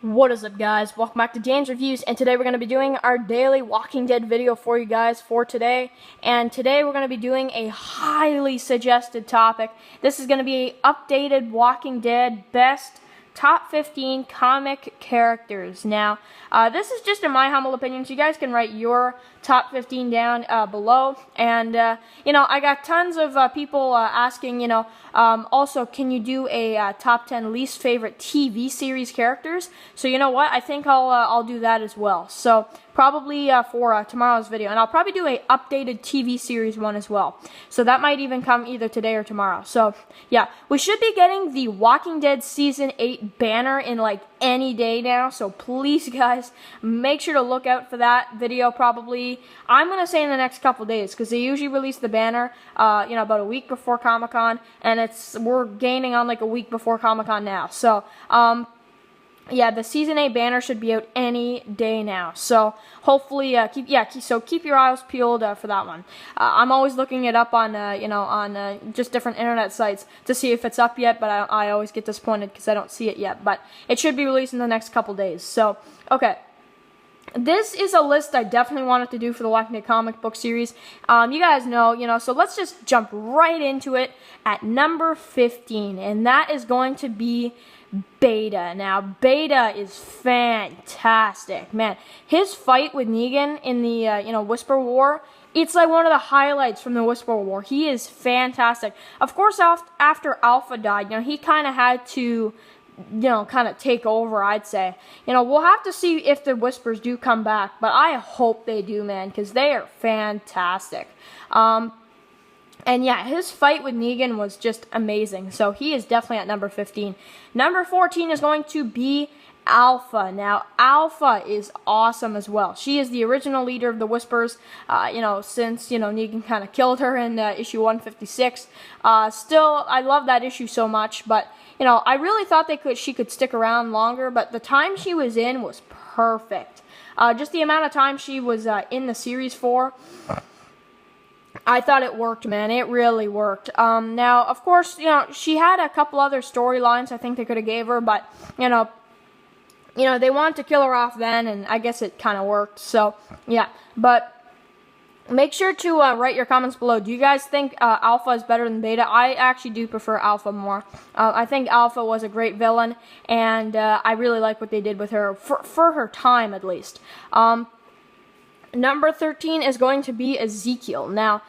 What is up, guys? Welcome back to Dan's Reviews, and today we're going to be doing our daily Walking Dead video for you guys for today. And today we're going to be doing a highly suggested topic. This is going to be updated Walking Dead best top 15 comic characters. Now, this is just in my humble opinion, so you guys can write your top 15 down below. And, I got tons of people asking, also, can you do a top 10 least favorite TV series characters? So, you know what? I think I'll do that as well. So, probably for tomorrow's video. And I'll probably do a updated TV series one as well. So that might even come either today or tomorrow. So, yeah. We should be getting the Walking Dead Season 8 banner in, like, any day now. So, please, guys, make sure to look out for that video probably. I'm going to say in the next couple days. Because they usually release the banner, about a week before Comic-Con. And we're gaining on, like, a week before Comic-Con now. So, yeah, the Season 8 banner should be out any day now. So, hopefully, keep your eyes peeled for that one. I'm always looking it up on, just different internet sites to see if it's up yet, but I always get disappointed because I don't see it yet. But it should be released in the next couple days. So, okay. This is a list I definitely wanted to do for the Walking Dead comic book series. You guys know, so let's just jump right into it at number 15, and that is going to be Beta. Now, Beta is fantastic, man. His fight with Negan in the, Whisper War, it's like one of the highlights from the Whisper War. He is fantastic. Of course, after Alpha died, he kind of had to, kind of take over, I'd say. We'll have to see if the Whispers do come back, but I hope they do, man, because they are fantastic. And yeah, his fight with Negan was just amazing. So he is definitely at number 15. Number 14 is going to be Alpha. Now, Alpha is awesome as well. She is the original leader of the Whispers, since, Negan kind of killed her in issue 156. Still, I love that issue so much, but, I really thought she could stick around longer, but the time she was in was perfect. Just the amount of time she was in the series for, I thought it worked, man. It really worked. Now, of course, she had a couple other storylines I think they could have gave her, but, they wanted to kill her off then, and I guess it kind of worked. So, yeah. But make sure to write your comments below. Do you guys think Alpha is better than Beta? I actually do prefer Alpha more. I think Alpha was a great villain, and I really like what they did with her, for her time at least. Number 13 is going to be Ezekiel. Now,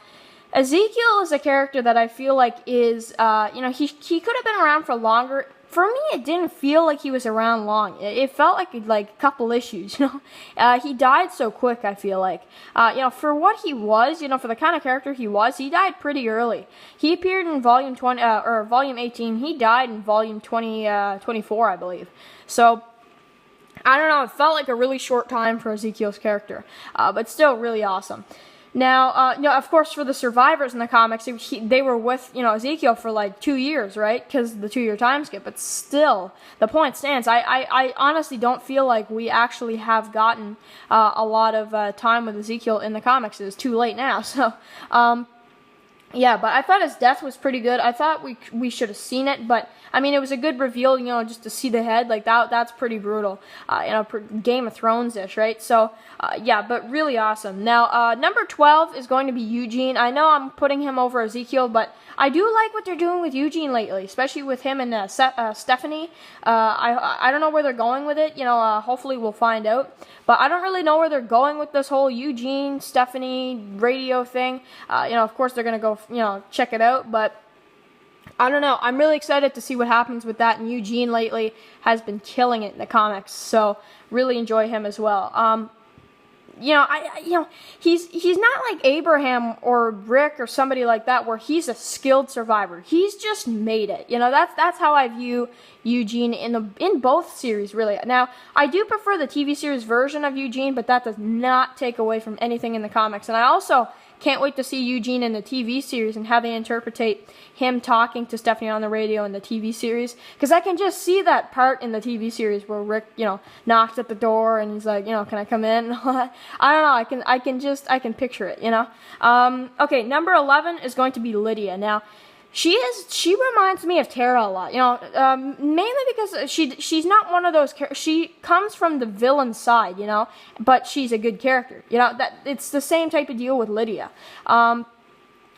Ezekiel is a character that I feel like is, he could have been around for longer. For me, it didn't feel like he was around long. It felt like a couple issues, he died so quick, I feel like. For what he was, for the kind of character he was, he died pretty early. He appeared in volume 20, or volume 18. He died in volume 24, I believe. So, I don't know, it felt like a really short time for Ezekiel's character, but still really awesome. Now, of course, for the survivors in the comics, they were with, Ezekiel for like 2 years, right? Because of the 2-year time skip, but still, the point stands. I honestly don't feel like we actually have gotten a lot of time with Ezekiel in the comics. It's too late now, so, yeah, but I thought his death was pretty good. I thought we should have seen it, but I mean, it was a good reveal, just to see the head, like that's pretty brutal, Game of Thrones-ish, right? So, yeah, but really awesome. Now, number 12 is going to be Eugene. I know I'm putting him over Ezekiel, but I do like what they're doing with Eugene lately, especially with him and Stephanie. I don't know where they're going with it. Hopefully we'll find out. But I don't really know where they're going with this whole Eugene, Stephanie radio thing. Of course they're going to go, check it out. But I don't know. I'm really excited to see what happens with that. And Eugene lately has been killing it in the comics. So really enjoy him as well. He's not like Abraham or Rick or somebody like that where he's a skilled survivor. He's just made it. That's how I view Eugene in both series, really. Now, I do prefer the TV series version of Eugene, but that does not take away from anything in the comics. And I also can't wait to see Eugene in the TV series and how they interpretate him talking to Stephanie on the radio in the TV series. Because I can just see that part in the TV series where Rick, knocks at the door and he's like, can I come in? I don't know. I can picture it, Okay, number 11 is going to be Lydia. Now, She reminds me of Tara a lot, mainly because she's not one of those. She comes from the villain side, but she's a good character. That it's the same type of deal with Lydia.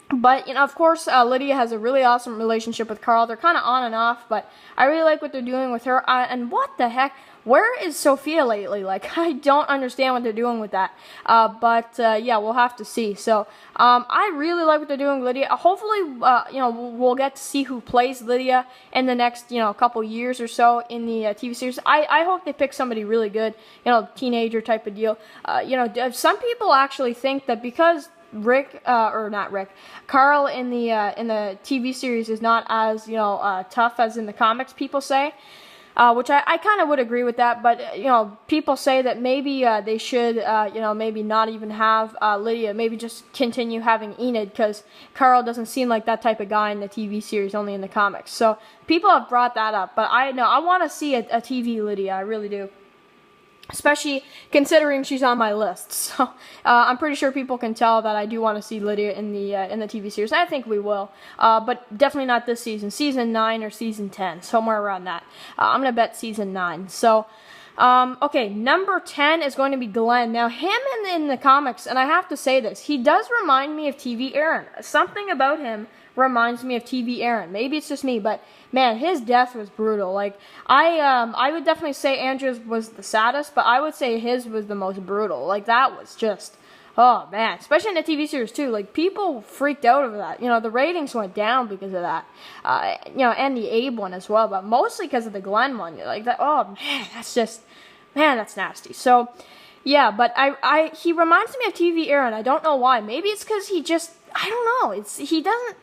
But, of course, Lydia has a really awesome relationship with Carl. They're kind of on and off, but I really like what they're doing with her. And what the heck? Where is Sophia lately? Like, I don't understand what they're doing with that. Yeah, we'll have to see. So, I really like what they're doing with Lydia. Hopefully, we'll get to see who plays Lydia in the next, couple years or so in the TV series. I hope they pick somebody really good, teenager type of deal. Some people actually think that because Carl in the TV series is not as tough as in the comics, people say, which I kind of would agree with that. But people say that maybe they should maybe not even have Lydia, maybe just continue having Enid, because Carl doesn't seem like that type of guy in the TV series, only in the comics. So people have brought that up, but I want to see a TV Lydia, I really do. Especially considering she's on my list, so I'm pretty sure people can tell that I do want to see Lydia in the TV series. I think we will, but definitely not this season. Season 9 or season 10, somewhere around that. I'm gonna bet season 9. So, okay, number 10 is going to be Glenn. Now, him in the comics, and I have to say this, he does remind me of TV Aaron. Something about him reminds me of TV Aaron. Maybe it's just me, but man, his death was brutal. Like, I would definitely say Andrew's was the saddest, but I would say his was the most brutal. Like, that was just, oh man, especially in the TV series too. Like, people freaked out over that. The ratings went down because of that. And the Abe one as well, but mostly because of the Glenn one. Like that. Oh man, that's nasty. So, yeah, but he reminds me of TV Aaron. I don't know why. Maybe it's because I don't know. He doesn't.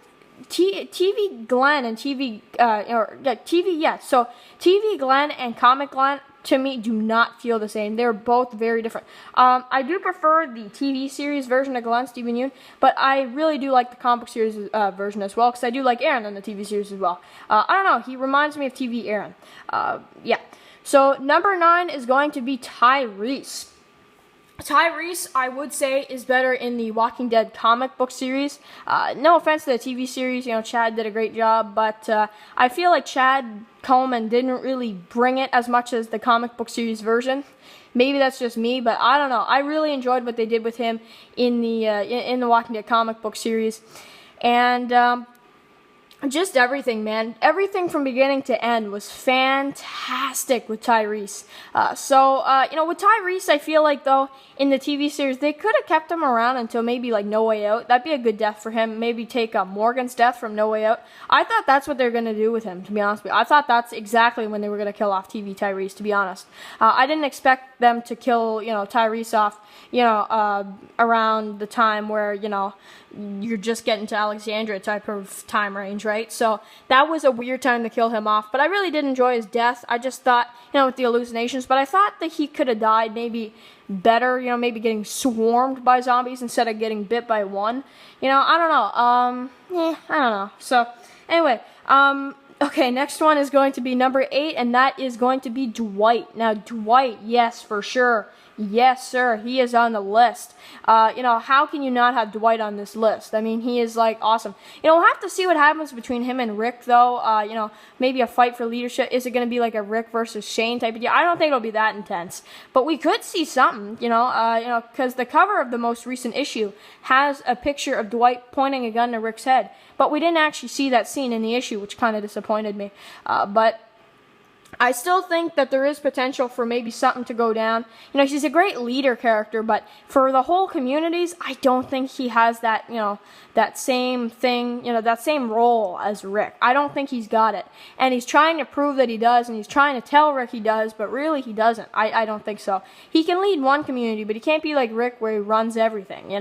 TV Glenn and TV So TV Glenn and comic Glenn to me do not feel the same. They're both very different. I do prefer the TV series version of Glenn, Stephen Yeun, but I really do like the comic series version as well, because I do like Aaron in the TV series as well. I don't know. He reminds me of TV Aaron. Yeah. So number 9 is going to be Tyrese. Tyrese, I would say, is better in the Walking Dead comic book series. No offense to the TV series, Chad did a great job, but I feel like Chad Coleman didn't really bring it as much as the comic book series version. Maybe that's just me, but I don't know. I really enjoyed what they did with him in the Walking Dead comic book series, and just everything, man. Everything from beginning to end was fantastic with Tyrese. With Tyrese, I feel like, though, in the TV series, they could have kept him around until maybe, like, No Way Out. That'd be a good death for him. Maybe take Morgan's death from No Way Out. I thought that's what they're going to do with him, to be honest with you. I thought that's exactly when they were going to kill off TV Tyrese, to be honest. I didn't expect them to kill, Tyrese off, around the time where, you're just getting to Alexandria type of time range, right? So that was a weird time to kill him off, but I really did enjoy his death. I just thought, with the hallucinations, but I thought that he could have died maybe better, maybe getting swarmed by zombies instead of getting bit by one. I don't know. I don't know. So anyway, okay, next one is going to be number 8, and that is going to be Dwight. Now, Dwight, yes, for sure. Yes, sir, he is on the list. How can you not have Dwight on this list? I mean, he is, like, awesome. We'll have to see what happens between him and Rick, though. Maybe a fight for leadership. Is it going to be, like, a Rick versus Shane type of deal? I don't think it'll be that intense. But we could see something, because the cover of the most recent issue has a picture of Dwight pointing a gun to Rick's head. But we didn't actually see that scene in the issue, which kind of disappointed me. But I still think that there is potential for maybe something to go down. He's a great leader character, but for the whole communities, I don't think he has that, that same thing, that same role as Rick. I don't think he's got it. And he's trying to prove that he does, and he's trying to tell Rick he does, but really he doesn't. I don't think so. He can lead one community, but he can't be like Rick where he runs everything,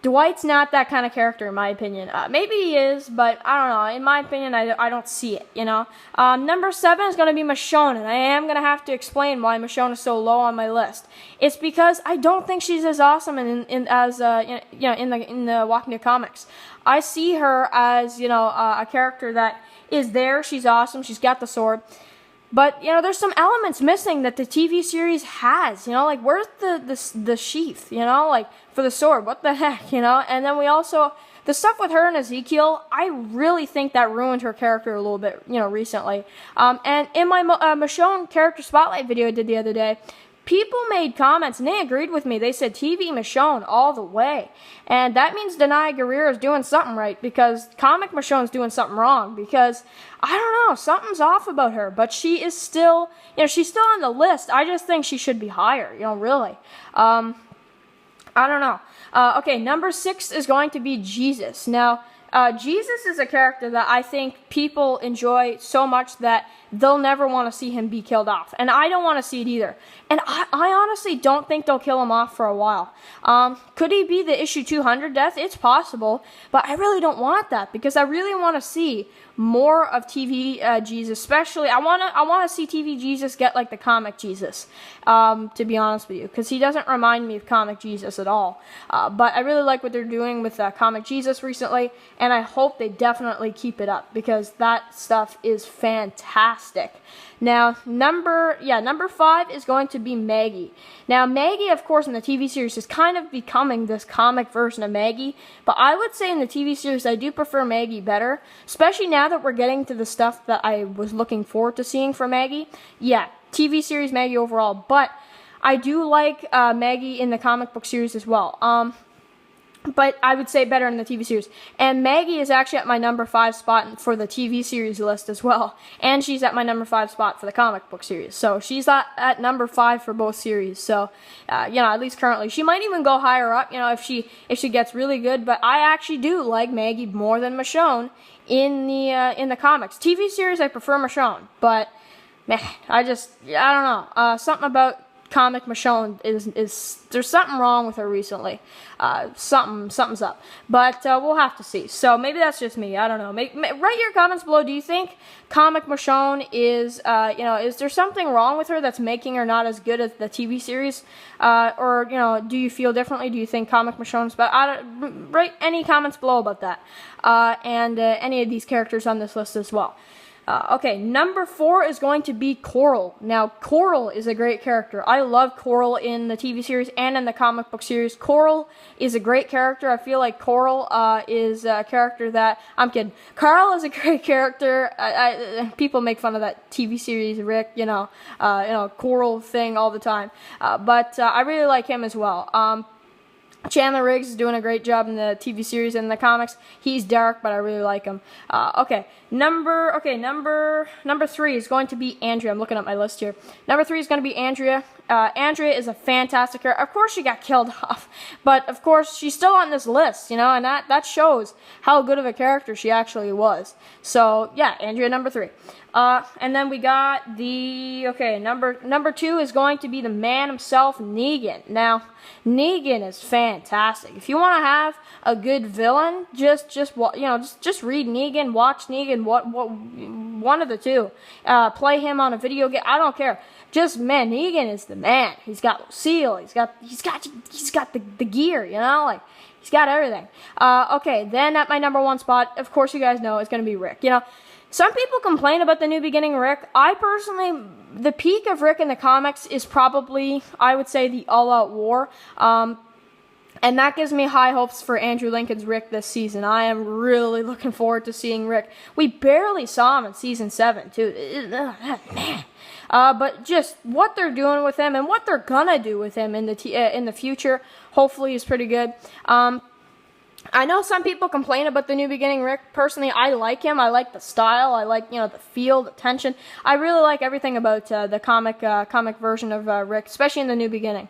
Dwight's not that kind of character, in my opinion. Maybe he is, but I don't know. In my opinion, I don't see it, Number 7 is going to be Michonne, and I am going to have to explain why Michonne is so low on my list. It's because I don't think she's as awesome in the Walking Dead comics. I see her as, a character that is there. She's awesome. She's got the sword. But, there's some elements missing that the TV series has, like, where's the sheath, like, for the sword, what the heck, and then we also, the stuff with her and Ezekiel, I really think that ruined her character a little bit, recently. And in my Michonne character spotlight video I did the other day, people made comments and they agreed with me. They said TV Michonne all the way. And that means Danai Gurira is doing something right, because comic Michonne's doing something wrong, because I don't know, something's off about her, but she is still, she's still on the list. I just think she should be higher, really. I don't know. Okay, number 6 is going to be Jesus. Now, Jesus is a character that I think people enjoy so much that they'll never want to see him be killed off. And I don't want to see it either. And I honestly don't think they'll kill him off for a while. Could he be the issue 200 death? It's possible. But I really don't want that, because I really want to see more of TV Jesus. Especially, I want to see TV Jesus get like the comic Jesus, to be honest with you, because he doesn't remind me of comic Jesus at all. But I really like what they're doing with comic Jesus recently, and I hope they definitely keep it up, because that stuff is fantastic. Now, number 5 is going to be Maggie. Now, Maggie, of course, in the TV series is kind of becoming this comic version of Maggie, but I would say in the TV series I do prefer Maggie better, especially now that we're getting to the stuff that I was looking forward to seeing from Maggie. Yeah, TV series Maggie overall, but I do like Maggie in the comic book series as well. But I would say better in the TV series. And Maggie is actually at my number 5 spot for the TV series list as well. And she's at my number 5 spot for the comic book series. So she's at number 5 for both series. So, at least currently. She might even go higher up, if she gets really good. But I actually do like Maggie more than Michonne in the comics. TV series, I prefer Michonne. But, man, I don't know. Something about comic Michonne is there's something wrong with her recently. Something's up, but we'll have to see. So maybe that's just me. I don't know. Write your comments below. Do you think comic Michonne is is there something wrong with her that's making her not as good as the TV series, or do you feel differently? Do you think comic Michonne's better? Write any comments below about that, and any of these characters on this list as well. Okay, number 4 is going to be Coral. Now, Coral is a great character. I love Coral in the TV series and in the comic book series. Coral is a great character. I feel like Coral is a character that... I'm kidding. Carl is a great character. People make fun of that TV series, Rick, Coral thing all the time. But I really like him as well. Chandler Riggs is doing a great job in the TV series and in the comics. He's dark, but I really like him. Number 3 is going to be Andrea. I'm looking at my list here. Number 3 is going to be Andrea. Andrea is a fantastic character. Of course she got killed off, but of course she's still on this list, and that shows how good of a character she actually was. So yeah, Andrea number 3. And then we got number 2 is going to be the man himself, Negan. Now, Negan is fantastic. If you want to have a good villain, just read Negan, watch Negan, one of the two. Play him on a video game. I don't care. Negan is the man. He's got Lucille. He's got the gear. He's got everything. Then at my number 1 spot, of course you guys know, it's gonna be Rick. Some people complain about the New Beginning Rick. I personally, the peak of Rick in the comics is probably, I would say, the All Out War. And that gives me high hopes for Andrew Lincoln's Rick this season. I am really looking forward to seeing Rick. We barely saw him in season 7, too. Man. But just what they're doing with him and what they're gonna do with him in the future, hopefully, is pretty good. I know some people complain about the New Beginning Rick. Personally, I like him. I like the style. I like, the feel, the tension. I really like everything about the comic version of Rick, especially in the New Beginning.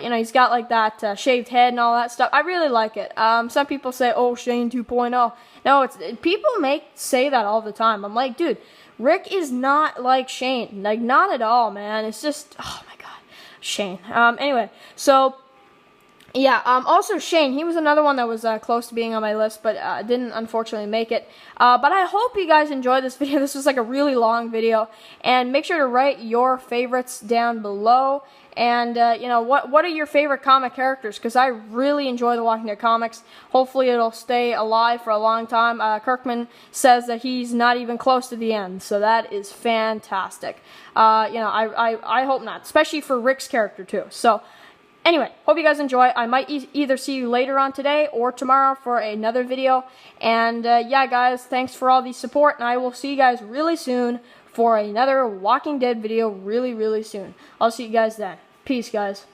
He's got like that shaved head and all that stuff. I really like it. Some people say, "Oh, Shane 2.0." No, people say that all the time. I'm like, dude, Rick is not like Shane. Like, not at all, man. It's just, oh my god, Shane. Anyway, so. Yeah, also Shane, he was another one that was close to being on my list, but didn't unfortunately make it. But I hope you guys enjoyed this video. This was like a really long video, and make sure to write your favorites down below. And, what are your favorite comic characters? Because I really enjoy the Walking Dead comics. Hopefully it'll stay alive for a long time. Kirkman says that he's not even close to the end, so that is fantastic. I hope not, especially for Rick's character, too. So, Anyway, hope you guys enjoy. I might either see you later on today or tomorrow for another video. And yeah, guys, thanks for all the support, and I will see you guys really soon for another Walking Dead video really soon. I'll see you guys then. Peace, guys.